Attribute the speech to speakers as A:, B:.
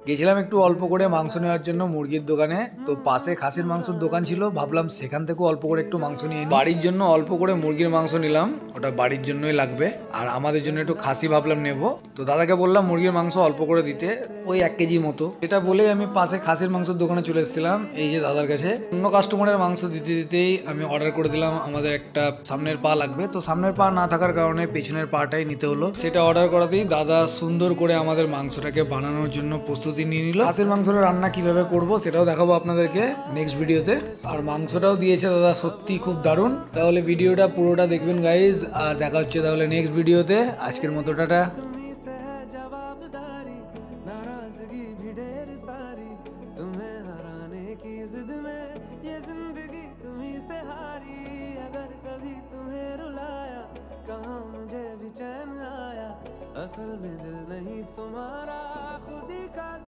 A: গেছিলাম একটু অল্প করে মাংস নেওয়ার জন্য মুরগির দোকানে। তো পাশে খাসির মাংসের দোকান ছিল, ভাবলাম সেখান থেকেও অল্প করে একটু মাংস নিয়ে নিই। বাড়ির জন্য অল্প করে মুরগির মাংস নিলাম, ওটা বাড়ির জন্যই লাগবে। আর আমাদের জন্য একটু খাসি ভাবলাম নেব। তো দাদাকে বললাম মুরগির মাংস অল্প করে দিতে, ওই 1 কেজি মতো। এটা বলেই আমি পাশে খাসির মাংসের দোকানে চলে এসেছিলাম, এই যে দাদার কাছে। অন্য কাস্টমারের মাংস দিতে দিতেই আমি অর্ডার করে দিলাম, আমাদের একটা সামনের পা লাগবে। তো সামনের পা না থাকার কারণে পেছনের পাটাই নিতে হলো। সেটা অর্ডার করাতেই দাদা সুন্দর করে আমাদের মাংসটাকে বানানোর জন্য প্রস্তুতি নিয়ে নিল। খাসির মাংসটা রান্না কিভাবে করব সেটাও দেখাবো আপনাদেরকে নেক্সট ভিডিওতে। আর মাংসটাও দিয়েছে দাদা, সত্যি খুব দারুণ। তাহলে ভিডিওটা পুরোটা দেখবেন গাইজ, আর দেখা হচ্ছে তাহলে নেক্সট ভিডিওতে। আজকের মতো টাটা। नाराजगी भी ढेर सारी, तुम्हें हराने की जिद में ये जिंदगी तुम्ही से हारी। अगर कभी तुम्हें रुलाया, कहाँ मुझे भी चैन आया, असल में दिल नहीं तुम्हारा खुद ही का।